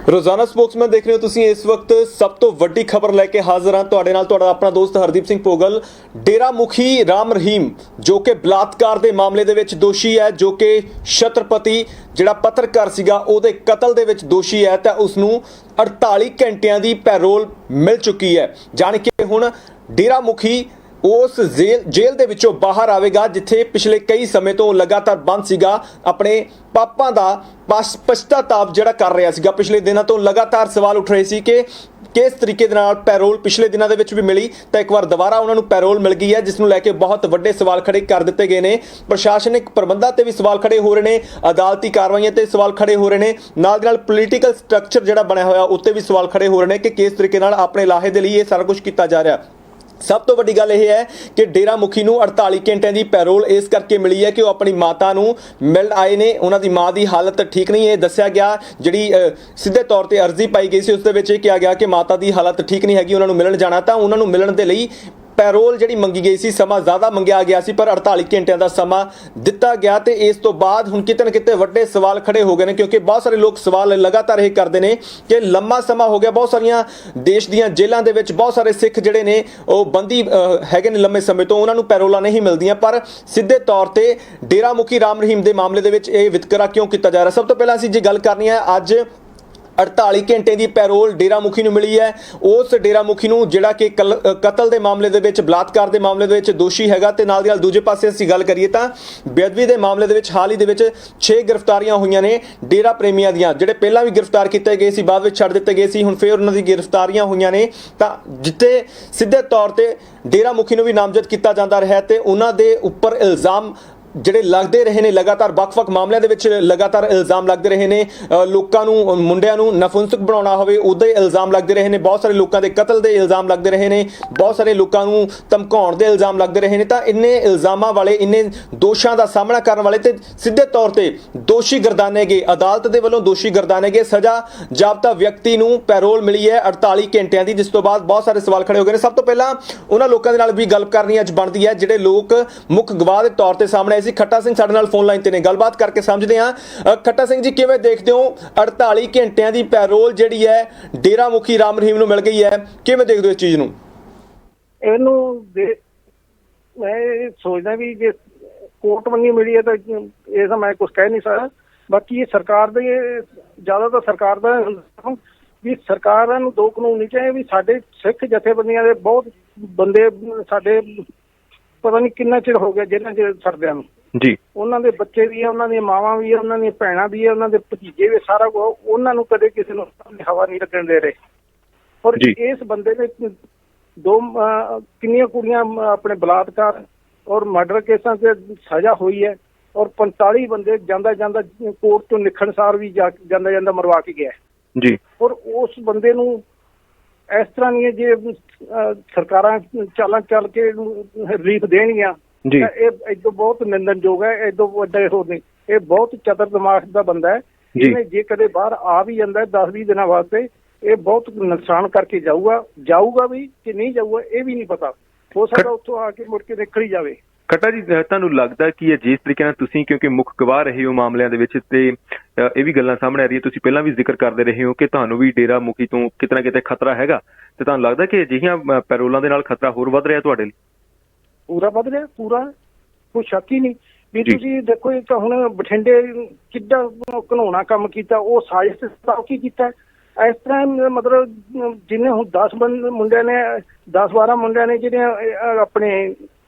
ਰੋਜ਼ਾਨਾ ਸਪੋਕਸਮੈਨ ਦੇਖ ਰਹੇ ਹੋ ਤੁਸੀਂ। ਇਸ ਵਕਤ ਸਭ ਤੋਂ ਵੱਡੀ ਖਬਰ ਲੈ ਕੇ ਹਾਜ਼ਰ ਹਾਂ ਤੁਹਾਡੇ ਨਾਲ। ਤੁਹਾਡਾ ਆਪਣਾ ਦੋਸਤ ਹਰਦੀਪ ਸਿੰਘ ਭੋਗਲ। ਡੇਰਾ ਮੁਖੀ ਰਾਮ ਰਹੀਮ ਜੋ ਕਿ ਬਲਾਤਕਾਰ ਦੇ ਮਾਮਲੇ ਦੇ ਵਿੱਚ ਦੋਸ਼ੀ ਹੈ, ਜੋ ਕਿ ਛਤਰਪਤੀ ਜਿਹੜਾ ਪੱਤਰਕਾਰ ਸੀਗਾ ਉਹਦੇ ਕਤਲ ਦੇ ਵਿੱਚ ਦੋਸ਼ੀ ਹੈ, ਤਾਂ ਉਸ ਨੂੰ 48 ਘੰਟਿਆਂ ਦੀ ਪੈਰੋਲ ਮਿਲ ਚੁੱਕੀ ਹੈ। ਜਾਣ ਕੇ ਹੁਣ ਡੇਰਾ ਮੁਖੀ ਉਸ ਜੇਲ੍ਹ ਦੇ ਵਿੱਚੋਂ ਬਾਹਰ ਆਵੇਗਾ ਜਿੱਥੇ ਪਿਛਲੇ ਕਈ ਸਮੇਂ ਤੋਂ ਲਗਾਤਾਰ ਬੰਦ ਸੀਗਾ। ਆਪਣੇ ਪਾਪਾਂ ਦਾ ਪਛਤਾਤਾਪ ਜਿਹੜਾ ਕਰ ਰਿਹਾ ਸੀਗਾ। ਪਿਛਲੇ ਦਿਨਾਂ ਤੋਂ ਲਗਾਤਾਰ ਸਵਾਲ ਉੱਠ ਰਹੇ ਸੀ ਕਿ ਕਿਸ ਤਰੀਕੇ ਦੇ ਨਾਲ ਪੈਰੋਲ ਪਿਛਲੇ ਦਿਨਾਂ ਦੇ ਵਿੱਚ ਵੀ ਮਿਲੀ, ਤਾਂ ਇੱਕ ਵਾਰ ਦੁਬਾਰਾ ਉਹਨਾਂ ਨੂੰ ਪੈਰੋਲ ਮਿਲ ਗਈ ਹੈ, ਜਿਸ ਨੂੰ ਲੈ ਕੇ ਬਹੁਤ ਵੱਡੇ ਸਵਾਲ ਖੜੇ ਕਰ ਦਿੱਤੇ ਗਏ ਨੇ। ਪ੍ਰਸ਼ਾਸਨਿਕ ਪ੍ਰਬੰਧਾਂ ਤੇ ਵੀ ਸਵਾਲ ਖੜੇ ਹੋ ਰਹੇ ਨੇ, ਅਦਾਲਤੀ ਕਾਰਵਾਈਆਂ ਤੇ ਸਵਾਲ ਖੜੇ ਹੋ ਰਹੇ ਨੇ, ਨਾਲ ਦੀ ਨਾਲ ਪੋਲੀਟੀਕਲ ਸਟਰਕਚਰ ਜਿਹੜਾ ਬਣਿਆ ਹੋਇਆ ਉੱਤੇ ਵੀ ਸਵਾਲ ਖੜੇ ਹੋ ਰਹੇ ਨੇ ਕਿ ਕਿਸ ਤਰੀਕੇ ਨਾਲ ਆਪਣੇ ਲਾਹੇ ਦੇ ਲਈ ਇਹ ਸਾਰਾ ਕੁਝ ਕੀਤਾ ਜਾ ਰਿਹਾ। ਸਭ ਤੋਂ ਵੱਡੀ ਗੱਲ ਇਹ ਹੈ ਕਿ ਡੇਰਾ ਮੁਖੀ ਨੂੰ 48 ਘੰਟਿਆਂ ਦੀ ਪੈਰੋਲ ਇਸ ਕਰਕੇ ਮਿਲੀ ਹੈ ਕਿ ਉਹ ਆਪਣੀ ਮਾਤਾ ਨੂੰ ਮਿਲ ਆਏ ਨੇ। ਉਹਨਾਂ ਦੀ ਮਾਂ ਦੀ ਹਾਲਤ ਠੀਕ ਨਹੀਂ ਹੈ, ਦੱਸਿਆ ਗਿਆ। ਜਿਹੜੀ ਸਿੱਧੇ ਤੌਰ ਤੇ ਅਰਜ਼ੀ ਪਾਈ ਗਈ ਸੀ ਉਸ ਦੇ ਵਿੱਚ ਇਹ ਕਿਹਾ ਗਿਆ ਕਿ ਮਾਤਾ ਦੀ ਹਾਲਤ ਠੀਕ ਨਹੀਂ ਹੈਗੀ, ਉਹਨਾਂ ਨੂੰ ਮਿਲਣ ਜਾਣਾ। ਤਾਂ ਉਹਨਾਂ ਨੂੰ ਮਿਲਣ ਦੇ ਲਈ ਪੈਰੋਲ ਜਿਹੜੀ ਮੰਗੀ ਗਈ ਸੀ, ਸਮਾਂ ਜ਼ਿਆਦਾ ਮੰਗਿਆ ਗਿਆ ਸੀ, ਪਰ 48 ਘੰਟਿਆਂ ਦਾ ਸਮਾਂ ਦਿੱਤਾ ਗਿਆ। ਤੇ ਇਸ ਤੋਂ ਬਾਅਦ ਹੁਣ ਕਿਤੇ ਨਾ ਕਿਤੇ ਵੱਡੇ ਸਵਾਲ ਖੜੇ ਹੋ ਗਏ ਨੇ, ਕਿਉਂਕਿ ਬਹੁਤ ਸਾਰੇ ਲੋਕ ਸਵਾਲ ਲਗਾਤਾਰ ਇਹ ਕਰਦੇ ਨੇ ਕਿ ਲੰਮਾ ਸਮਾਂ ਹੋ ਗਿਆ, ਬਹੁਤ ਸਾਰੀਆਂ ਦੇਸ਼ ਦੀਆਂ ਜੇਲ੍ਹਾਂ ਦੇ ਵਿੱਚ ਬਹੁਤ ਸਾਰੇ ਸਿੱਖ ਜਿਹੜੇ ਨੇ ਉਹ ਬੰਦੀ ਹੈਗੇ ਨੇ ਲੰਮੇ ਸਮੇਂ ਤੋਂ, ਉਹਨਾਂ ਨੂੰ ਪੈਰੋਲਾਂ ਨਹੀਂ ਮਿਲਦੀਆਂ। ਪਰ ਸਿੱਧੇ ਤੌਰ ਤੇ ਡੇਰਾ ਮੁਖੀ ਰਾਮ ਰਹੀਮ ਦੇ ਮਾਮਲੇ ਦੇ ਵਿੱਚ ਇਹ ਵਿਤਕਰਾ ਕਿਉਂ ਕੀਤਾ ਜਾ ਰਿਹਾ? ਸਭ ਤੋਂ ਪਹਿਲਾਂ ਅਸੀਂ ਜੇ ਗੱਲ ਕਰਨੀ ਹੈ, ਅੱਜ 48 ਘੰਟੇ ਦੀ ਪੈਰੋਲ ਡੇਰਾ ਮੁਖੀ ਨੂੰ ਮਿਲੀ ਹੈ। ਉਸ ਡੇਰਾ ਮੁਖੀ ਨੂੰ ਜਿਹੜਾ ਕਿ ਕਤਲ ਦੇ ਮਾਮਲੇ ਦੇ ਵਿੱਚ, ਬਲਾਤਕਾਰ ਦੇ ਮਾਮਲੇ ਦੇ ਵਿੱਚ ਦੋਸ਼ੀ ਹੈਗਾ। ਤੇ ਨਾਲ ਦੀ ਨਾਲ ਦੂਜੇ ਪਾਸੇ ਅਸੀਂ ਗੱਲ ਕਰੀਏ ਤਾਂ ਬੇਅਦਬੀ ਦੇ ਮਾਮਲੇ ਦੇ ਵਿੱਚ ਹਾਲ ਹੀ ਦੇ ਵਿੱਚ 6 ਗ੍ਰਿਫਤਾਰੀਆਂ ਹੋਈਆਂ ਨੇ ਡੇਰਾ ਪ੍ਰੇਮੀਆਂ ਦੀਆਂ, ਜਿਹੜੇ ਪਹਿਲਾਂ ਵੀ ਗ੍ਰਿਫਤਾਰ ਕੀਤੇ ਗਏ ਸੀ, ਬਾਅਦ ਵਿੱਚ ਛੱਡ ਦਿੱਤੇ ਗਏ ਸੀ, ਹੁਣ ਫਿਰ ਉਹਨਾਂ ਦੀ ਗ੍ਰਿਫਤਾਰੀਆਂ ਹੋਈਆਂ ਨੇ। ਤਾਂ ਜਿੱਥੇ ਸਿੱਧੇ ਤੌਰ ਤੇ ਡੇਰਾ ਮੁਖੀ ਨੂੰ ਵੀ ਨਾਮਜ਼ਦ ਕੀਤਾ ਜਾਂਦਾ ਰਿਹਾ ਤੇ ਉਹਨਾਂ ਦੇ ਉੱਪਰ ਇਲਜ਼ਾਮ ਜਿਹੜੇ ਲੱਗਦੇ ਰਹੇ ਨੇ, ਲਗਾਤਾਰ ਵੱਖ-ਵੱਖ ਮਾਮਲਿਆਂ ਦੇ ਵਿੱਚ ਲਗਾਤਾਰ ਇਲਜ਼ਾਮ ਲੱਗਦੇ ਰਹੇ ਨੇ। ਲੋਕਾਂ ਨੂੰ, ਮੁੰਡਿਆਂ ਨੂੰ ਨਫੁੰਸਕ ਬਣਾਉਣਾ ਹੋਵੇ ਉਹਦੇ ਇਲਜ਼ਾਮ ਲੱਗਦੇ ਰਹੇ ਨੇ, ਬਹੁਤ ਸਾਰੇ ਲੋਕਾਂ ਦੇ ਕਤਲ ਦੇ ਇਲਜ਼ਾਮ ਲੱਗਦੇ ਰਹੇ ਨੇ, ਬਹੁਤ ਸਾਰੇ ਲੋਕਾਂ ਨੂੰ ਧਮਕਾਉਣ ਦੇ ਇਲਜ਼ਾਮ ਲੱਗਦੇ ਰਹੇ ਨੇ। ਤਾਂ ਇੰਨੇ ਇਲਜ਼ਾਮਾਂ ਵਾਲੇ, ਇੰਨੇ ਦੋਸ਼ਾਂ ਦਾ ਸਾਹਮਣਾ ਕਰਨ ਵਾਲੇ ਤੇ ਸਿੱਧੇ ਤੌਰ ਤੇ ਦੋਸ਼ੀ ਗਰਦਾਨੇ ਗਏ, ਅਦਾਲਤ ਦੇ ਵੱਲੋਂ ਦੋਸ਼ੀ ਗਰਦਾਨੇ ਗਏ ਸਜ਼ਾ ਜ਼ਾਬਤਾ ਵਿਅਕਤੀ ਨੂੰ ਪੈਰੋਲ ਮਿਲੀ ਹੈ 48 ਘੰਟਿਆਂ ਦੀ, ਜਿਸ ਤੋਂ ਬਾਅਦ ਬਹੁਤ ਸਾਰੇ ਸਵਾਲ ਖੜੇ ਹੋ ਗਏ ਨੇ। ਸਭ ਤੋਂ ਪਹਿਲਾਂ ਉਹਨਾਂ ਲੋਕਾਂ ਦੇ ਨਾਲ ਵੀ ਗੱਲ ਕਰਨੀ ਅੱਜ ਬਣਦੀ ਹੈ ਜਿਹੜੇ ਲੋਕ ਮੁੱਖ ਗਵਾਹ ਦੇ ਤੌਰ ਤੇ ਸਾਹਮਣੇ ਸੀ। ਖੱਟਾ ਸਿੰਘ ਸਾਡੇ ਨਾਲ ਫੋਨ ਲਾਈਨ ਤੇ ਨੇ, ਗੱਲਬਾਤ ਕਰਕੇ ਸਮਝਦੇ ਹਾਂ। ਖੱਟਾ ਸਿੰਘ ਜੀ, ਕਿਵੇਂ ਦੇਖਦੇ ਹੋ 48 ਘੰਟਿਆਂ ਦੀ ਪੈਰੋਲ ਜਿਹੜੀ ਹੈ ਡੇਰਾ ਮੁਖੀ ਰਾਮ ਰਹੀਮ ਨੂੰ ਮਿਲ ਗਈ ਹੈ, ਕਿਵੇਂ ਦੇਖਦੇ ਹੋ ਇਸ ਚੀਜ਼ ਨੂੰ? ਇਹਨੂੰ ਮੈਂ ਸੋਚਦਾ ਵੀ ਜੇ ਕੋਰਟ ਮੰਨੀ ਮਿਲੀ ਹੈ ਤਾਂ ਇਹ ਤਾਂ ਮੈਂ ਕੁਝ ਕਹਿ ਨਹੀਂ ਸਕਦਾ। ਬਾਕੀ ਇਹ ਸਰਕਾਰ ਦੇ, ਜ਼ਿਆਦਾਤਰ ਸਰਕਾਰ ਦਾ ਵੀ ਸਰਕਾਰਾਂ ਨੂੰ ਦੋ ਕਾਨੂੰਨ ਨਹੀਂ ਚਾਹੀਦੇ ਵੀ ਸਾਡੇ ਸਿੱਖ ਜਥੇਬੰਦੀਆਂ ਦੇ ਬਹੁਤ ਬੰਦੇ ਸਾਡੇ ਪਤਾ ਨਹੀਂ ਕਿੰਨਾ ਚਿਰ ਹੋ ਗਿਆ ਜਿਹਨਾਂ ਚ ਸਰਦਿਆਂ ਨੂੰ ਜੀ, ਉਹਨਾਂ ਦੇ ਬੱਚੇ ਵੀ ਆ, ਉਹਨਾਂ ਦੀਆਂ ਮਾਵਾਂ ਵੀ ਆ, ਉਹਨਾਂ ਦੀਆਂ ਭੈਣਾਂ ਵੀ ਆ, ਉਹਨਾਂ ਦੇ ਭਤੀਜੇ ਵੀ, ਸਾਰਾ ਕੁਝ। ਉਹਨਾਂ ਨੂੰ ਕਦੇ ਕਿਸੇ ਨੂੰ ਹਵਾ ਨਹੀਂ ਲੱਗਣ ਦੇ ਰਹੇ। ਔਰ ਇਸ ਬੰਦੇ ਨੇ ਕਿੰਨੀਆਂ ਕੁੜੀਆਂ ਆਪਣੇ ਬਲਾਤਕਾਰ ਔਰ ਮਰਡਰ ਕੇਸਾਂ 'ਚ ਸਜ਼ਾ ਹੋਈ ਹੈ, ਔਰ 45 ਬੰਦੇ ਜਾਂਦਾ ਕੋਰਟ ਤੋਂ ਨਿਕਲਣਸਾਰ ਵੀ ਜਾਂਦਾ ਮਰਵਾ ਕੇ ਗਿਆ ਜੀ। ਔਰ ਉਸ ਬੰਦੇ ਨੂੰ ਇਸ ਤਰ੍ਹਾਂ ਦੀਆਂ ਜੇ ਸਰਕਾਰਾਂ ਚਾਲਾਂ ਚੱਲ ਕੇ ਰਿਲੀਫ ਦੇਣਗੀਆਂ ਤਾਂ ਇਹ ਏਦੋਂ ਬਹੁਤ ਨਿੰਦਣਯੋਗ ਹੈ। ਏਦੋਂ ਵੱਡਾ ਹੋਰ ਨਹੀਂ, ਇਹ ਬਹੁਤ ਚਤਰ ਦਿਮਾਗ ਦਾ ਬੰਦਾ ਹੈ। ਇਹਨੇ ਜੇ ਕਦੇ ਬਾਹਰ ਆ ਵੀ ਜਾਂਦਾ 10-20 ਦਿਨਾਂ ਵਾਸਤੇ, ਇਹ ਬਹੁਤ ਨੁਕਸਾਨ ਕਰਕੇ ਜਾਊਗਾ ਵੀ ਕਿ ਨਹੀਂ ਜਾਊਗਾ ਇਹ ਵੀ ਨਹੀਂ ਪਤਾ। ਹੋ ਸਕਦਾ ਉੱਥੋਂ ਆ ਕੇ ਮੁੜ ਕੇ ਨਿਕਲ ਹੀ ਜਾਵੇ। ਖੱਟਾ ਜੀ, ਤੁਹਾਨੂੰ ਲੱਗਦਾ ਕਿ ਜਿਸ ਤਰੀਕੇ ਨਾਲ ਤੁਸੀਂ, ਕਿਉਂਕਿ ਮੁੱਖ ਗਵਾਹ ਰਹੇ ਹੋ ਮਾਮਲਿਆਂ ਦੇ ਵਿੱਚ, ਤੇ ਇਹ ਵੀ ਗੱਲਾਂ ਸਾਹਮਣੇ ਆ ਰਹੀਆਂ, ਤੁਸੀਂ ਪਹਿਲਾਂ ਵੀ ਜ਼ਿਕਰ ਕਰਦੇ ਰਹੇ ਹੋ ਕਿ ਤੁਹਾਨੂੰ ਵੀ ਡੇਰਾ ਮੁਖੀ ਤੋਂ ਕਿਤੇ ਨਾ ਕਿਤੇ ਖਤਰਾ ਹੈਗਾ, ਤੇ ਤੁਹਾਨੂੰ ਲੱਗਦਾ ਕਿ ਅਜਿਹੀਆਂ ਪੈਰੋਲਾਂ ਦੇ ਨਾਲ ਖਤਰਾ ਹੋਰ ਵੱਧ ਰਿਹਾ ਤੁਹਾਡੇ ਲਈ? ਪੂਰਾ ਵੱਧ ਰਿਹਾ, ਪੂਰਾ, ਕੋਈ ਸ਼ੱਕ ਹੀ ਨਹੀਂ। ਵੀ ਤੁਸੀਂ ਦੇਖੋ, ਇੱਕ ਹੁਣ ਬਠਿੰਡੇ ਕਿੱਡਾ ਘਿਨਾਉਣਾ ਕੰਮ ਕੀਤਾ, ਉਹ ਸਾਜ਼ਿਸ਼ ਕੀ ਕੀਤਾ। ਇਸ ਤਰ੍ਹਾਂ ਮਤਲਬ ਜਿੰਨੇ ਹੁਣ 10 ਮੁੰਡਿਆਂ ਨੇ, 10-12 ਮੁੰਡਿਆਂ ਨੇ ਜਿਹੜੇ ਆਪਣੇ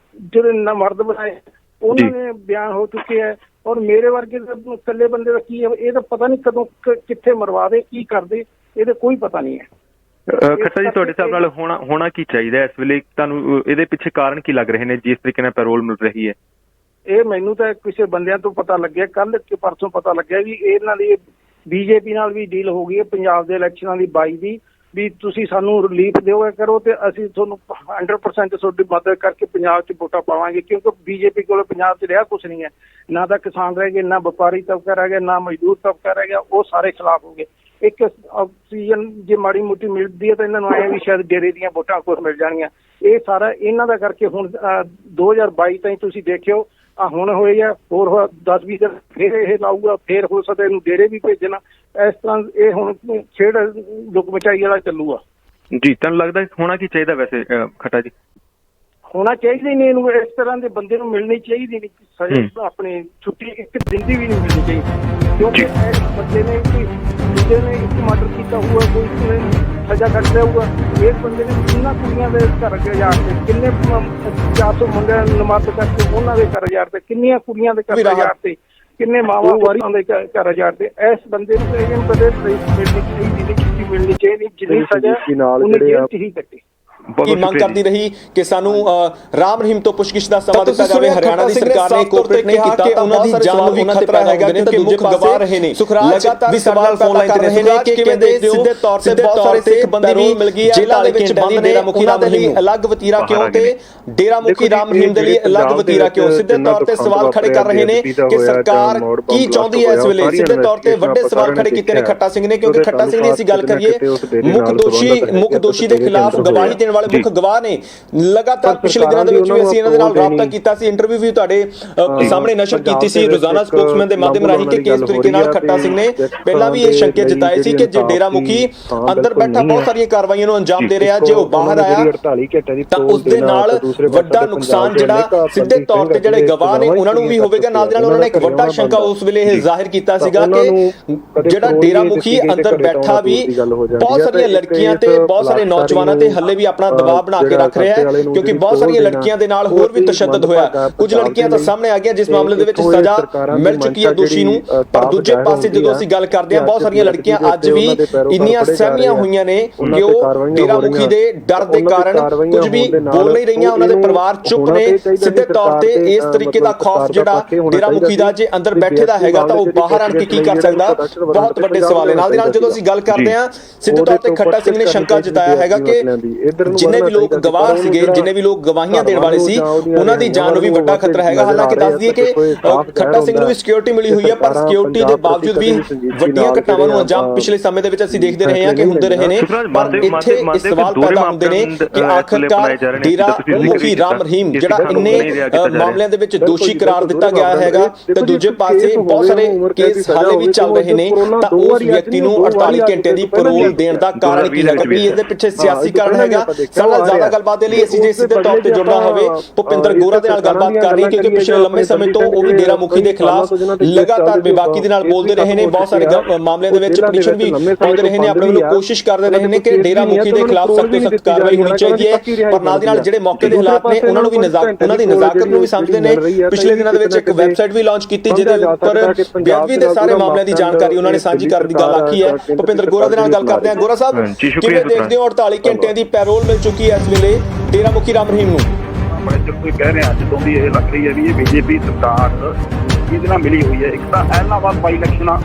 ਜਿਹੜੇ ਮਰਦ ਬਣਾਏ, ਉਹਨਾਂ ਨੇ ਬਿਆਨ ਹੋ ਚੁੱਕੇ ਹੈ। ਔਰ ਮੇਰੇ ਵਰਗੇ ਇਕੱਲੇ ਬੰਦੇ ਦਾ ਕੀ ਹੈ, ਇਹ ਤਾਂ ਪਤਾ ਨਹੀਂ ਕਦੋਂ ਕਿੱਥੇ ਮਰਵਾ ਦੇ, ਕੀ ਕਰਦੇ, ਇਹਦਾ ਕੋਈ ਪਤਾ ਨਹੀਂ ਹੈ। ਖੱਟਾ ਜੀ, ਤੁਹਾਡੇ ਹਿਸਾਬ ਨਾਲ ਹੋਣਾ ਕੀ ਚਾਹੀਦਾ ਇਸ ਵੇਲੇ? ਤੁਹਾਨੂੰ ਇਹਦੇ ਪਿੱਛੇ ਕਾਰਨ ਕੀ ਲੱਗ ਰਹੇ ਨੇ ਜਿਸ ਤਰੀਕੇ ਨਾਲ ਪੈਰੋਲ ਮਿਲ ਰਹੀ ਹੈ? ਇਹ ਮੈਨੂੰ ਤਾਂ ਕਿਸੇ ਬੰਦਿਆਂ ਤੋਂ ਪਤਾ ਲੱਗਿਆ, ਕੱਲ ਕਿ ਪਰਸੋਂ ਪਤਾ ਲੱਗਿਆ ਵੀ ਇਹਨਾਂ ਦੀ ਬੀਜੇਪੀ ਨਾਲ ਵੀ ਡੀਲ ਹੋ ਗਈ ਹੈ ਪੰਜਾਬ ਦੇ ਇਲੈਕਸ਼ਨਾਂ ਦੀ 22 ਦੀ, ਵੀ ਤੁਸੀਂ ਸਾਨੂੰ ਰਿਲੀਫ ਦਿਓਗੇ ਕਰੋ ਤੇ ਅਸੀਂ ਤੁਹਾਨੂੰ 100% ਤੁਹਾਡੀ ਮਦਦ ਕਰਕੇ ਪੰਜਾਬ 'ਚ ਵੋਟਾਂ ਪਾਵਾਂਗੇ। ਕਿਉਂਕਿ ਬੀਜੇਪੀ ਕੋਲ ਪੰਜਾਬ 'ਚ ਰਿਹਾ ਕੁਛ ਨਹੀਂ ਹੈ, ਨਾ ਤਾਂ ਕਿਸਾਨ ਰਹਿ ਗਏ, ਨਾ ਵਪਾਰੀ ਤਬਕਾ ਰਹਿ ਗਿਆ, ਨਾ ਮਜ਼ਦੂਰ ਤਬਕਾ ਰਹਿ ਗਿਆ, ਉਹ ਸਾਰੇ ਖਿਲਾਫ ਹੋ ਗਏ। ਇੱਕ ਆਕਸੀਜਨ ਜੇ ਮਾੜੀ ਮੋਟੀ ਮਿਲਦੀ ਹੈ ਤਾਂ ਇਹਨਾਂ ਨੂੰ ਆਏ ਵੀ ਸ਼ਾਇਦ ਡੇਰੇ ਦੀਆਂ ਵੋਟਾਂ ਕੁਛ ਮਿਲ ਜਾਣਗੀਆਂ। ਇਹ ਸਾਰਾ ਇਹਨਾਂ ਦਾ ਕਰਕੇ ਹੁਣ 2022 ਤਾਈਂ ਤੁਸੀਂ ਦੇਖਿਓ ਆ ਹੁਣ ਹੋਏ ਆ ਹੋਰ 10-20 ਦਿਨ ਫਿਰ ਇਹ ਲਾਊਗਾ, ਫਿਰ ਹੋ ਸਕਦਾ ਇਹਨੂੰ ਡੇਰੇ ਵੀ ਭੇਜਣਾ। ਇਸ ਤਰ੍ਹਾਂ ਇਹ ਹੁਣ ਖੇਡ ਲੁਕ ਮਚਾਈ ਵਾਲਾ ਚੱਲੂਗਾ ਜੀ। ਤੁਹਾਨੂੰ ਲੱਗਦਾ ਹੋਣਾ ਕੀ ਚਾਹੀਦਾ ਵੈਸੇ ਖੱਟਾ ਜੀ? ਹੋਣਾ ਚਾਹੀਦਾ ਹੀ ਨਹੀਂ, ਇਹਨੂੰ ਇਸ ਤਰ੍ਹਾਂ ਦੇ ਬੰਦੇ ਨੂੰ ਮਿਲਣੀ ਚਾਹੀਦੀ ਨਹੀਂ ਸਜ਼ਾ, ਆਪਣੀ ਛੁੱਟੀ ਇੱਕ ਦਿਨ ਦੀ ਵੀ ਨਹੀਂ ਮਿਲਣੀ ਚਾਹੀਦੀ, ਕਿਉਂਕਿ ਇਸ ਬੰਦੇ ਨੇ ਦੂਜੇ ਨੇ ਇੱਕ ਮਰਡਰ ਕੀਤਾ ਹੋਊਗਾ, ਕੋਈ ਸਜ਼ਾ ਕੱਟ ਰਿਹਾ ਹੋਊਗਾ। ਇਸ ਬੰਦੇ ਨੇ ਕਿੰਨਾ ਕੁੜੀਆਂ ਦੇ ਘਰ ਗੁਜ਼ਾਰਤੇ, ਕਿੰਨੇ 400 ਮੁੰਡਿਆਂ ਨੂੰ ਨਮਾਜ਼ ਕਰਕੇ ਉਹਨਾਂ ਦੇ ਘਰ ਗੁਜ਼ਾਰਤੇ, ਕਿੰਨੀਆਂ ਕੁੜੀਆਂ ਦੇ ਘਰ ਗੁਜ਼ਾਰਤੇ, ਕਿੰਨੇ ਮਾਵਾਂ ਵਾਰੀਆਂ ਦੇ ਘਰ ਗੁਜ਼ਾਰਤੇ। ਇਸ ਬੰਦੇ ਨੂੰ ਇਹਨੂੰ ਕਦੇ ਮਿਲਣੀ ਚਾਹੀਦੀ ਨਹੀਂ, ਛੁੱਟੀ ਮਿਲਣੀ ਚਾਹੀਦੀ, ਜਿੰਨੀ ਸਜ਼ਾ ਉਨੀ ਜੇਲ੍ਹ 'ਚ ਹੀ ਕੱਟੇ। ਕੀ ਮੰਗ ਕਰਦੀ ਰਹੀ ਕਿ ਸਾਨੂੰ ਰਾਮ ਰਹੀਮ ਤੋਂ ਪੁੱਛਗਿੱਛ ਦਾ ਸਮਾਂ ਦਿੱਤਾ ਜਾਵੇ। ਹਰਿਆਣਾ ਦੀ ਸਰਕਾਰ ਨੇ ਕੋਆਪਰੇਟ ਨਹੀਂ ਕੀਤਾ ਤਾਂ ਉਹਨਾਂ ਦੀ ਜਾਨ ਨੂੰ ਵੀ ਖਤਰਾ ਹੈਗਾ, ਕਿਉਂਕਿ ਮੁੱਖ ਗਵਾਹ ਰਹੇ ਨੇ। ਸੁਖਰਾਜ ਵੀ ਸਵਾਲ ਫੋਨ ਲਾਈਨ ਤੇ ਰਹੇ ਨੇ ਕਿ ਕਿਵੇਂ ਦੇਖਦੇ ਹੋ ਸਿੱਧੇ ਤੌਰ ਤੇ ਸਿੱਖ ਬੰਦੇ ਵੀ ਮਿਲ ਗਈ ਹੈ ਜੇਲ੍ਹਾਂ ਦੇ ਵਿੱਚ ਬੰਦ ਨੇ, ਉਹਨਾਂ ਦੇ ਲਈ ਅਲੱਗ ਵਤੀਰਾ ਕਿਉਂ ਤੇ ਡੇਰਾ ਮੁਖੀ ਰਾਮ ਰਹੀਮ ਦੇ ਲਈ ਅਲੱਗ ਵਤੀਰਾ ਕਿਉਂ? ਸਿੱਧੇ ਤੌਰ ਤੇ ਸਵਾਲ ਖੜੇ ਕਰ ਰਹੇ ਨੇ ਕਿ ਸਰਕਾਰ ਕੀ ਚਾਹੁੰਦੀ ਹੈ ਇਸ ਵੇਲੇ। ਸਿੱਧੇ ਤੌਰ ਤੇ ਵੱਡੇ ਸਵਾਲ ਖੜੇ ਕੀਤੇ ਨੇ ਖੱਟਾ ਸਿੰਘ ਨੇ, ਕਿਉਂਕਿ ਖੱਟਾ ਸਿੰਘ ਦੀ ਅਸੀਂ ਗੱਲ ਕਰੀਏ ਮੁੱਖ ਦੋਸ਼ੀ ਦੇ ਖਿਲਾਫ ਗਵਾਹੀ ਦੇਣ ਵਾਲੇ ਮੁੱਖ ਗਵਾਹ ਨੇ। ਲਗਾਤਾਰ ਪਿਛਲੇ ਦਿਨਾਂ ਦੇ ਵਿੱਚ ਵੀ ਅਸੀਂ ਇਹਨਾਂ ਦੇ ਨਾਲ ਰਾਬਤਾ ਕੀਤਾ ਸੀ, ਇੰਟਰਵਿਊ ਵੀ ਤੁਹਾਡੇ ਸਾਹਮਣੇ ਨਸ਼ਰ ਕੀਤੀ ਸੀ ਰੋਜ਼ਾਨਾ ਸਪੋਕਸਮੈਨ ਦੇ ਮਾਧਿਅਮ ਰਾਹੀਂ ਕਿ ਕਿਸ ਤਰੀਕੇ ਨਾਲ ਖੱਟਾ ਸਿੰਘ ਨੇ ਪਹਿਲਾਂ ਵੀ ਇਹ ਸ਼ੰਕੇ ਜਤਾਏ ਸੀ ਕਿ ਜੇ ਡੇਰਾ ਮੁਖੀ ਅੰਦਰ ਬੈਠਾ ਬਹੁਤ ਸਾਰੀਆਂ ਕਾਰਵਾਈਆਂ ਨੂੰ ਅੰਜਾਮ ਦੇ ਰਿਹਾ, ਜੇ ਉਹ ਬਾਹਰ ਆਇਆ ਤਾਂ ਉਸ ਦੇ ਨਾਲ ਵੱਡਾ ਨੁਕਸਾਨ ਜਿਹੜਾ ਸਿੱਧੇ ਤੌਰ ਤੇ ਜਿਹੜੇ ਗਵਾਹ ਨੇ ਉਹਨਾਂ ਨੂੰ ਵੀ ਹੋਵੇਗਾ। ਨਾਲ ਦੇ ਨਾਲ ਉਹਨਾਂ ਨੇ ਇੱਕ ਵੱਡਾ ਸ਼ੰਕਾ ਉਸ ਵੇਲੇ ਇਹ ਜ਼ਾਹਿਰ ਕੀਤਾ ਸੀਗਾ ਕਿ ਜਿਹੜਾ ਡੇਰਾ ਮੁਖੀ ਅੰਦਰ ਬੈਠਾ ਵੀ ਬਹੁਤ ਸਾਰੀਆਂ ਲੜਕੀਆਂ ਤੇ ਬਹੁਤ ਸਾਰੇ ਨੌਜਵਾਨਾਂ ਤੇ ਹੱਲੇ ਵੀ ਆਪਣਾ ਦਬਾਅ ਬਣਾ ਕੇ ਰੱਖ ਰਿਹਾ ਹੈ, ਕਿਉਂਕਿ ਬਹੁਤ ਸਾਰੀਆਂ ਲੜਕੀਆਂ ਦੇ ਨਾਲ ਹੋਰ ਵੀ ਤਸ਼ੱਦਦ ਹੋਇਆ। ਕੁਝ ਲੜਕੀਆਂ ਤਾਂ ਸਾਹਮਣੇ ਆ ਗਈਆਂ ਜਿਸ ਮਾਮਲੇ ਦੇ ਵਿੱਚ ਸਜ਼ਾ ਮਿਲ ਚੁੱਕੀ ਹੈ ਦੋਸ਼ੀ ਨੂੰ, ਪਰ ਦੂਜੇ ਪਾਸੇ ਜਦੋਂ ਅਸੀਂ ਗੱਲ ਕਰਦੇ ਹਾਂ ਬਹੁਤ ਸਾਰੀਆਂ ਲੜਕੀਆਂ ਅੱਜ ਵੀ ਇੰਨੀਆਂ ਸਹਿਮੀਆਂ ਹੋਈਆਂ ਨੇ ਕਿ ਉਹ ਡੇਰਾ ਮੁਖੀ ਦੇ ਡਰ ਦੇ ਕਾਰਨ ਕੁਝ ਵੀ ਬੋਲ ਨਹੀਂ ਰਹੀਆਂ, ਉਹਨਾਂ ਦੇ ਪਰਿਵਾਰ ਚੁੱਪ ਨੇ। ਸਿੱਧੇ ਤੌਰ ਤੇ ਇਸ ਤਰੀਕੇ ਦਾ ਖੌਫ ਜਿਹੜਾ ਡੇਰਾ ਮੁਖੀ ਦਾ ਜੇ ਅੰਦਰ ਬੈਠੇ ਦਾ ਹੈਗਾ ਤਾਂ ਉਹ ਬਾਹਰ ਆਣ ਕੇ ਕੀ ਕਰ ਸਕਦਾ, ਬਹੁਤ ਵੱਡੇ ਸਵਾਲ ਹੈ। ਨਾਲ ਦੀ ਨਾਲ ਜਦੋਂ ਅਸੀਂ ਗੱਲ ਕਰਦੇ ਹਾਂ ਸਿੱਧੇ ਤੌਰ ਤੇ ਖੱਟਾ ਸਿੰਘ ਨੇ ਸ਼ੰਕਾ ਜਤਾਇਆ ਹੈਗਾ ਕਿ ਜਿੰਨੇ ਵੀ ਲੋਕ ਗਵਾਹ ਸੀਗੇ, ਜਿੰਨੇ ਵੀ ਲੋਕ ਗਵਾਹੀਆਂ ਦੇਣ ਵਾਲੇ ਸੀ, ਉਹਨਾਂ ਦੀ ਜਾਨ ਨੂੰ ਵੀ ਵੱਡਾ ਖਤਰਾ ਹੈਗਾ। ਹਾਲਾਂਕਿ ਦੱਸ ਦਈਏ ਕਿ ਖੱਟਾ ਸਿੰਘ ਨੂੰ ਵੀ ਸਿਕਿਉਰਿਟੀ ਮਿਲੀ ਹੋਈ ਹੈ, ਪਰ ਸਿਕਿਉਰਿਟੀ ਦੇ ਬਾਵਜੂਦ ਵੀ ਵੱਡੀਆਂ ਘਟਨਾਵਾਂ ਨੂੰ ਅੰਜਾਮ ਪਿਛਲੇ ਸਮੇਂ ਦੇ ਵਿੱਚ ਅਸੀਂ ਦੇਖਦੇ ਰਹੇ ਹਾਂ ਕਿ ਹੁੰਦੇ ਰਹੇ ਨੇ। ਪਰ ਇੱਥੇ ਇਹ ਸਵਾਲ ਪੈਦਾ ਹੁੰਦੇ ਨੇ ਕਿ ਆਖਰਕਾਰ ਡੇਰਾ ਮੁਖੀ ਰਾਮ ਰਹੀਮ ਜਿਹੜਾ ਇੰਨੇ ਮਾਮਲਿਆਂ ਦੇ ਵਿੱਚ ਦੋਸ਼ੀ ਕਰਾਰ ਦਿੱਤਾ ਗਿਆ ਹੈਗਾ ਤੇ ਦੂਜੇ ਪਾਸੇ ਬਹੁਤ ਸਾਰੇ ਕੇਸ ਹਾਲੇ ਵੀ ਚੱਲ ਰਹੇ ਨੇ, ਤਾਂ ਉਸ ਵਿਅਕਤੀ ਨੂੰ 48 ਘੰਟੇ ਦੀ ਪੈਰੋਲ ਦੇਣ ਦਾ ਕਾਰਨ ਕੀ ਹੈਗਾ? ਕੀ ਇਹਦੇ ਪਿੱਛੇ ਸਿਆਸੀ ਕਾਰਨ ਹੈਗਾ? ਸਾਡੇ ਨਾਲ ਜ਼ਿਆਦਾ ਗੱਲਬਾਤ ਦੇ ਲਈ ਅਸੀਂ ਜੇ ਸਿੱਧੇ ਤੌਰ ਤੇ ਜੁੜਨਾ ਹੋਵੇ ਭੁਪਿੰਦਰ ਗੋਰਾ ਦੇ ਨਾਲ ਗੱਲਬਾਤ ਕਰਨੀ, ਕਿਉਂਕਿ ਪਿਛਲੇ ਲੰਮੇ ਸਮੇਂ ਤੋਂ ਉਹ ਵੀ ਡੇਰਾ ਮੁਖੀ ਦੇ ਖਿਲਾਫ ਲਗਾਤਾਰ ਬੇਬਾਕੀ ਦੇ ਨਾਲ ਬੋਲਦੇ ਰਹੇ ਨੇ, ਬਹੁਤ ਸਾਰੇ ਮਾਮਲਿਆਂ ਦੇ ਵਿੱਚ ਪਟੀਸ਼ਨ ਵੀ ਪਾਉਂਦੇ ਰਹੇ ਨੇ, ਆਪਣੇ ਵੱਲੋਂ ਕੋਸ਼ਿਸ਼ ਕਰਦੇ ਰਹੇ ਨੇ ਕਿ ਡੇਰਾ ਮੁਖੀ ਦੇ ਖਿਲਾਫ ਸਖਤ ਤੋਂ ਸਖਤ ਕਾਰਵਾਈ ਹੋਣੀ ਚਾਹੀਦੀ ਹੈ। ਪਰ ਨਾਲ ਦੀ ਨਾਲ ਜਿਹੜੇ ਮੌਕੇ ਦੇ ਹਾਲਾਤ ਨੇ ਉਹਨਾਂ ਨੂੰ ਵੀ ਉਹਨਾਂ ਦੀ ਨਜ਼ਾਕਤ ਨੂੰ ਵੀ ਸਮਝਦੇ ਨੇ। ਪਿਛਲੇ ਦਿਨਾਂ ਦੇ ਵਿੱਚ ਇੱਕ ਵੈਬਸਾਈਟ ਵੀ ਲਾਂਚ ਕੀਤੀ ਜਿਹਦੇ ਉੱਪਰ ਬੇਅਦਬੀ ਦੇ ਸਾਰੇ ਮਾਮਲਿਆਂ ਦੀ ਜਾਣਕਾਰੀ ਉਹਨਾਂ ਨੇ ਸਾਂਝੀ ਕਰਨ ਦੀ ਗੱਲ ਆਖੀ ਹੈ। ਭੁਪਿੰਦਰ ਗੋਰਾ ਦੇ ਨਾਲ ਗੱਲ ਕਰਦੇ ਹਾਂ। ਗੋਰਾ ਸਾਹਿਬ, ਕਿਵੇਂ ਦੇਖਦੇ ਹੋ 48 ਘੰਟਿਆਂ ਦੀ ਪੈਰੋਲ ਮਿਲ ਚੁੱਕੀ ਹੈ ਇਸ ਵੇਲੇ ਡੇਰਾ ਮੁਖੀ ਰਾਮ ਰਹੀਮ ਨੂੰ? ਆਪਣੇ ਚ ਕੋਈ ਕਹਿ ਰਿਹਾ ਜਦੋਂ ਦੀ ਇਹ ਲੱਗ ਰਹੀ ਹੈ ਵੀ ਇਹ ਬੀਜੇਪੀ ਸਰਕਾਰ ਇਹਦੇ ਨਾਲ ਮਿਲੀ ਹੋਈ ਹੈ। ਇੱਕ ਤਾਂ ਐਲਾਹਾਬਾਦ ਬਾਈ ਇਲੈਕਸ਼ਨਾਂ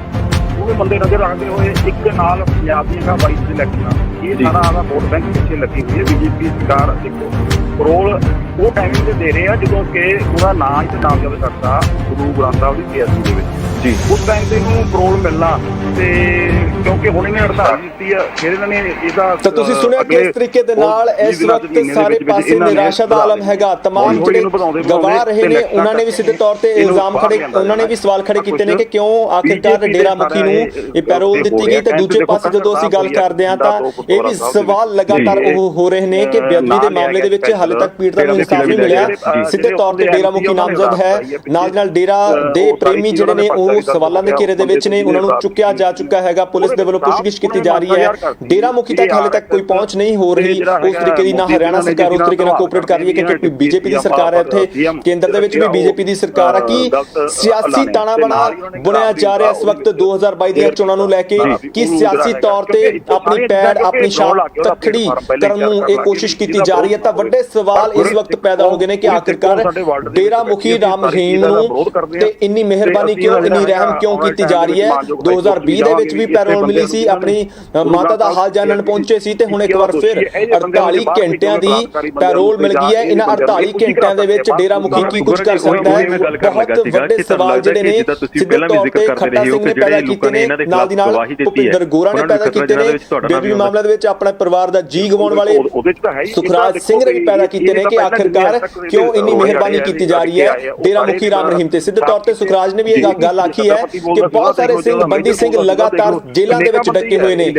ਉਹਦੇ ਬੰਦੇ ਨਜ਼ਰ ਰੱਖਦੇ ਹੋਏ, ਇੱਕ ਨਾਲ ਪੰਜਾਬ ਦੀਆਂ 22 ਇਲੈਕਸ਼ਨਾਂ, ਇਹ ਸਾਰਾ ਆਦਾ ਵੋਟ ਬੈਂਕ ਪਿੱਛੇ ਲੱਗੀ ਹੋਈ ਹੈ। ਬੀਜੇਪੀ ਸਰਕਾਰ ਦੇਖੋ ਰੋਲ ਉਹ ਟਾਈਮਿੰਗ ਤੇ ਦੇ ਰਹੇ ਆ ਜਦੋਂ ਕਿ ਉਹਦਾ ਨਾਂ ਹੀ ਤੇ ਨਾਮ ਜਦ ਕਰਦਾ ਗੁਰੂ ਗ੍ਰੰਥ ਸਾਹਿਬ ਦੀ ਕੇਸੀ ਦੇ ਵਿੱਚ ਜੀ, ਉਸ ਟਾਈਮ ਤੇ ਇਹਨੂੰ ਰੋਲ ਮਿਲਣਾ ਤੇ ਕਿਉਂਕਿ ਹੁਣ ਇਹਨੇ ਹੜਤਾਲ ਦਿੱਤੀ ਆ, ਫਿਰ ਇਹਨਾਂ ਨੇ ਇਹਦਾ ਤਾਂ ਤੁਸੀਂ ਸੁਣਿਆ ਕਿਸ ਤਰੀਕੇ ਦੇ ਨਾਲ ਇਸ ਵਕਤ ਸਾਰੇ ਪਾਸੇ ਨਿਰਾਸ਼ਾ ਦਾ ਆਲਮ ਹੈਗਾ। ਤਮਾਮ ਜਿਹੜੇ ਗਵਾਹ ਰਹੇ ਨੇ ਉਹਨਾਂ ਨੇ ਵੀ ਸਿੱਧੇ ਤੌਰ ਤੇ ਇਲਜ਼ਾਮ ਖੜੇ, ਉਹਨਾਂ ਨੇ ਵੀ ਸਵਾਲ ਖੜੇ ਕੀਤੇ ਨੇ ਕਿ ਕਿਉਂ ਆਖਿਰਕਾਰ ਡੇਰਾ ਮੁਖੀ ਨੂੰ ਇਹ ਪੈਰੋਲ ਦਿੱਤੀ ਗਈ। ਤੇ ਦੂਜੇ ਪਾਸੇ ਜਦੋਂ ਅਸੀਂ ਗੱਲ ਕਰਦੇ ਹਾਂ ਤਾਂ ਇਹ ਵੀ ਸਵਾਲ ਲਗਾਤਾਰ ਉਹ ਹੋ ਰਹੇ ਨੇ ਕਿ ਬੇਅਦਬੀ ਦੇ ਮਾਮਲੇ ਦੇ ਵਿੱਚ ਹਾਲੇ ਤੱਕ ਪੀੜਤਾਂ ਨੂੰ ਇਨਸਾਫ ਨਹੀਂ ਮਿਲਿਆ। ਸਿੱਧੇ ਤੌਰ ਤੇ ਡੇਰਾ ਮੁਖੀ ਨਾਮਜ਼ਦ ਹੈ, ਨਾਲ ਡੇਰਾ ਦੇ ਪ੍ਰੇਮੀ ਜਿਹੜੇ ਨੇ ਉਹ ਸਵਾਲਾਂ ਦੇ ਘੇਰੇ ਦੇ ਵਿੱਚ ਨੇ, ਉਹਨਾਂ ਨੂੰ ਚੁੱਕਿਆ ਜਾ ਚੁੱਕਾ ਹੈਗਾ। ਪੁਲਿਸ ਦੇ ਵੱਲੋਂ ਪੁੱਛਗਿੱਛ ਕੀਤੀ ਜਾ ਰਹੀ ਹੈ। ਡੇਰਾ ਮੁਖੀ ਤੱਕ ਹਾਲੇ ਤੱਕ ਕੋਈ ਪਹੁੰਚ ਨਹੀਂ ਹੋ ਰਹੀ ਉਸ ਤਰੀਕੇ ਦੀ, ਨਾ ਹਰਿਆਣਾ ਸਰਕਾਰ ਉਸ ਤਰੀਕੇ ਨਾਲ ਕੋਆਪਰੇਟ ਕਰ ਰਹੀ ਹੈ ਕਿਉਂਕਿ ਬੀਜੇਪੀ ਦੀ ਸਰਕਾਰ ਹੈ ਉੱਥੇ, ਕੇਂਦਰ ਦੇ ਵਿੱਚ ਵੀ ਬੀਜੇਪੀ ਦੀ ਸਰਕਾਰ ਹੈ। ਕਿ ਸਿਆਸੀ ਤਾਣਾ ਬਾਣਾ ਬੁਣਿਆ ਜਾ ਰਿਹਾ ਇਸ ਵਕਤ 2022 ਦੀਆਂ ਚੋਣਾਂ ਨੂੰ ਲੈ ਕੇ, ਕਿ ਸਿਆਸੀ ਤੌਰ ਤੇ ਆਪਣੀ ਪੈੜ ਆਪਣੀ ਛਾਪ ਤਖੜੀ ਕਰਨ ਨੂੰ ਇਹ ਕੋਸ਼ਿਸ਼ ਕੀਤੀ ਜਾ ਰਹੀ ਹੈ। ਤਾਂ ਵੱਡੇ ਸਵਾਲ ਇਸ ਵਕਤ ਪੈਦਾ ਹੋ ਗਏ ਨੇ ਕਿ ਆਖਿਰਕਾਰ ਡੇਰਾ ਮੁਖੀ ਰਾਮ ਰਹੀਮ ਨੂੰ ਤੇ ਇੰਨੀ ਮਿਹਰਬਾਨੀ ਕਿਉਂ, ਇੰਨੀ ਰਹਿਮ ਕਿਉਂ ਕੀਤੀ ਜਾ ਰਹੀ ਹੈ? 2020 ਦੇ ਵਿੱਚ ਵੀ ਪੈਰੋਲ ਪੈਰੋਲ ਮਿਲੀ ਸੀ, ਆਪਣੀ ਮਾਤਾ ਦਾ ਹਾਲ ਜਾਣਨ ਪਹੁੰਚੇ ਸੀ ਤੇ ਹੁਣ ਇੱਕ ਵਾਰ ਫਿਰ 48 ਘੰਟਿਆਂ ਦੀ ਪੈਰੋਲ ਮਿਲ ਗਈ ਹੈ। ਇਹਨਾਂ 48 ਘੰਟਿਆਂ ਦੇ ਵਿੱਚ ਡੇਰਾ ਮੁਖੀ ਕੀ ਕੁਝ ਕਰ ਸਕਦਾ ਹੈ? ਬਹੁਤ ਵੱਡੇ ਸਵਾਲ ਜਿਹੜੇ ਨੇ ਸਿੱਧੇ ਤੌਰ ਤੇ ਖੱਟਾ ਸਿੰਘ ਨੇ ਪੈਦਾ ਕੀਤੇ ਨੇ, ਨਾਲ ਦੀ ਨਾਲ ਭੁਪਿੰਦਰ ਗੋਰਾ ਨੇ ਪੈਦਾ ਕੀਤੇ ਨੇ, ਬੇਬੀ ਮਾਮਲੇ ਦੇ ਵਿੱਚ ਆਪਣੇ ਪਰਿਵਾਰ ਦਾ ਜੀ ਗਵਾਉਣ ਵਾਲੇ ਸੁਖਰਾਜ ਸਿੰਘ ਨੇ ਵੀ ਪੈਦਾ ਕੀਤੇ ਨੇ ਕਿ ਆਖਿਰਕਾਰ ਕਿਉਂ ਇੰਨੀ ਮਿਹਰਬਾਨੀ ਕੀਤੀ ਜਾ ਰਹੀ ਹੈ ਡੇਰਾ ਮੁਖੀ ਰਾਮ ਰਹੀਮ ਤੇ। ਸਿੱਧੇ ਤੌਰ ਤੇ ਸੁਖਰਾਜ ਨੇ ਵੀ ਇਹ ਗੱਲ ਆਖੀ ਹੈ ਕਿ ਬਹੁਤ ਸਾਰੇ ਸਿੰਘ ਬੰਦੀ ਸਿੰਘ ਲਗਾਤਾਰ ਜੇਲ੍ਹਾਂ ਦੇ ਵਿੱਚ ਡੱਕੇ ਹੋਏ ਨੇ।